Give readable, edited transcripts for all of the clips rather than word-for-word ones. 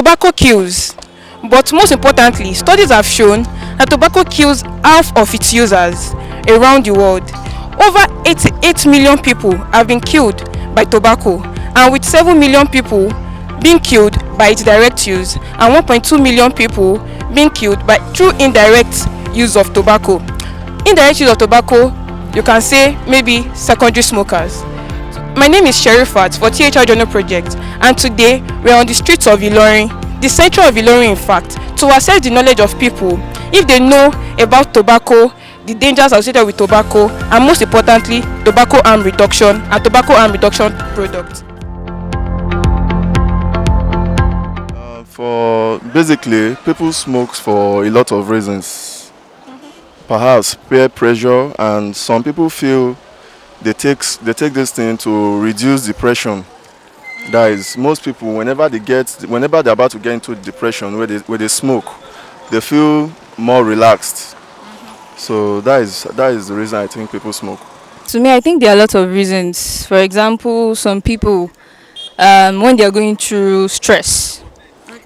tobacco kills, but most importantly, studies have shown that tobacco kills half of its users around the world. Over 88 million people have been killed by tobacco, and with 7 million people being killed by its direct use and 1.2 million people being killed by through indirect use of tobacco. Indirect use of tobacco, you can say maybe secondary smokers. My name is Sherifat for THR Journal Project, and today we are on the streets of Ilorin, the center of Ilorin in fact, to assess the knowledge of people if they know about tobacco, the dangers associated with tobacco, and most importantly, tobacco harm reduction and tobacco harm reduction products. For basically, people smoke for a lot of reasons. Perhaps peer pressure, and some people feel they take this thing to reduce depression. That is, most people whenever they're about to get into depression, where they smoke, they feel more relaxed. So that is the reason I think people smoke. To me, I think there are a lot of reasons. For example, some people, when they are going through stress,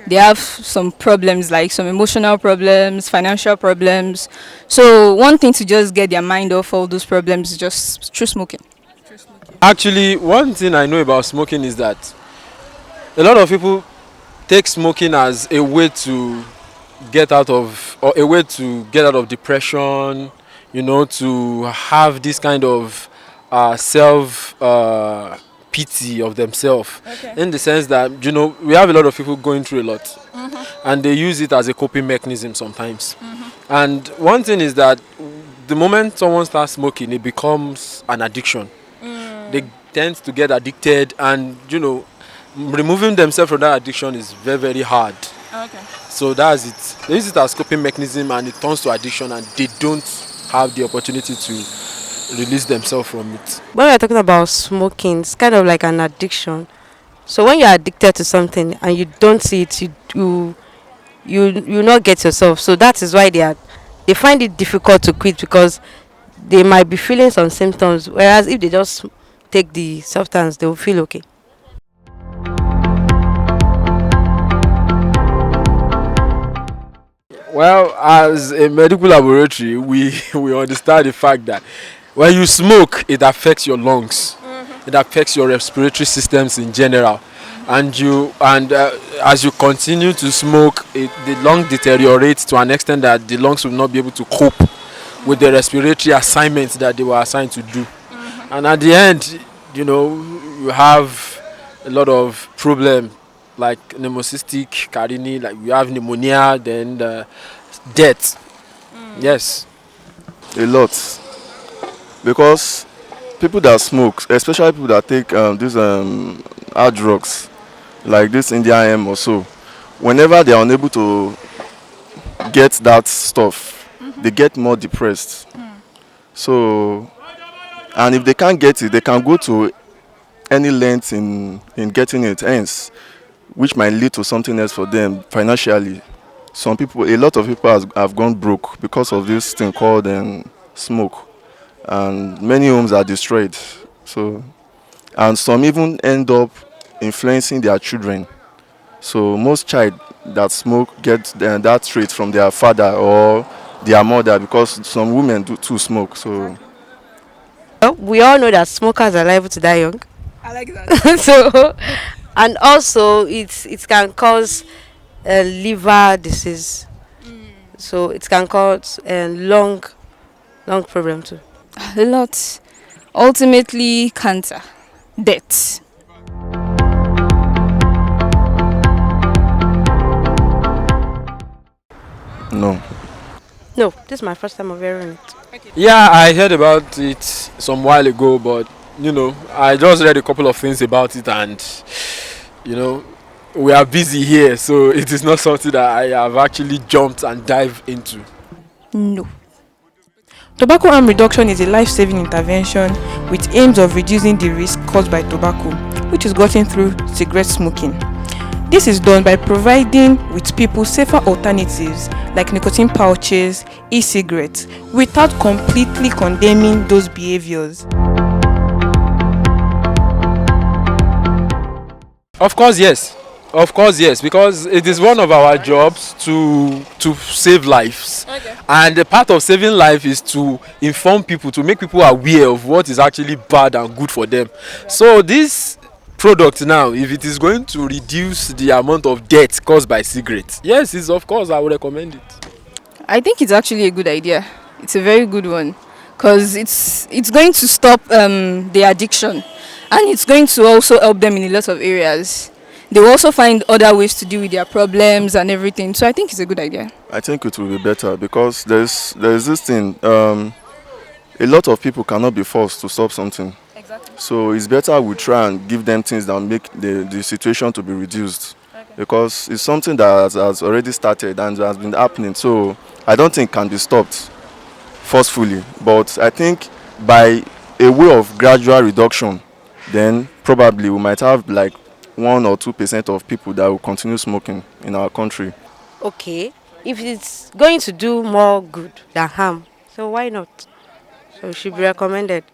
they have some problems, like some emotional problems, financial problems. So one thing to just get their mind off all those problems is just through smoking. Actually, one thing I know about smoking is that a lot of people take smoking as a way to get out of depression, to have this kind of self pity of themselves, in the sense that we have a lot of people going through a lot, and they use it as a coping mechanism sometimes. And one thing is that the moment someone starts smoking, it becomes an addiction. They tend to get addicted, and removing themselves from that addiction is very, very hard. So that's it. They use it as coping mechanism, and it turns to addiction, and they don't have the opportunity to release themselves from it. When we're talking about smoking, it's kind of like an addiction. So when you're addicted to something and you don't see it, you not get yourself. So that is why they find it difficult to quit, because they might be feeling some symptoms, whereas if they just take the substance, they will feel okay. Well, as a medical laboratory, we understand the fact that when you smoke, it affects your lungs. It affects your respiratory systems in general. And as you continue to smoke, the lung deteriorates to an extent that the lungs will not be able to cope with the respiratory assignments that they were assigned to do. And at the end, you have a lot of problems like pneumocystic cardiac, like you have pneumonia, then death. Yes. A lot. Because people that smoke, especially people that take these hard drugs, like this Indian M or so, whenever they are unable to get that stuff, they get more depressed. So, and if they can't get it, they can go to any length in getting it, hence, which might lead to something else for them financially. A lot of people have gone broke because of this thing called smoke. And many homes are destroyed. So, and some even end up influencing their children. So most child that smoke get that trait from their father or their mother, because some women do too smoke. So we all know that smokers are liable to die young. I like that. So, and also it can cause liver disease. So it can cause lung problem too. A lot. Ultimately, cancer, death. no. No, this is my first time of hearing it. Yeah, I heard about it some while ago, but I just read a couple of things about it, and we are busy here, so it is not something that I have actually jumped and dived into. No. Tobacco harm reduction is a life-saving intervention with aims of reducing the risk caused by tobacco, which is gotten through cigarette smoking. This is done by providing with people safer alternatives like nicotine pouches, e-cigarettes, without completely condemning those behaviors. Of course, yes. Of course, yes, because it is one of our jobs to save lives. Okay. And the part of saving life is to inform people, to make people aware of what is actually bad and good for them. So this product now, if it is going to reduce the amount of death caused by cigarettes, yes, it's, of course I would recommend it. I think it's actually a good idea. It's a very good one because it's going to stop the addiction, and it's going to also help them in a lot of areas. They will also find other ways to deal with their problems and everything. So I think it's a good idea. I think it will be better because there's this thing. A lot of people cannot be forced to stop something. Exactly. So it's better we try and give them things that make the situation to be reduced. Because it's something that has already started and has been happening. So I don't think can be stopped forcefully. But I think by a way of gradual reduction, then probably we might have like 1 or 2% of people that will continue smoking in our country. Okay, if it's going to do more good than harm, so why not? So it should be recommended.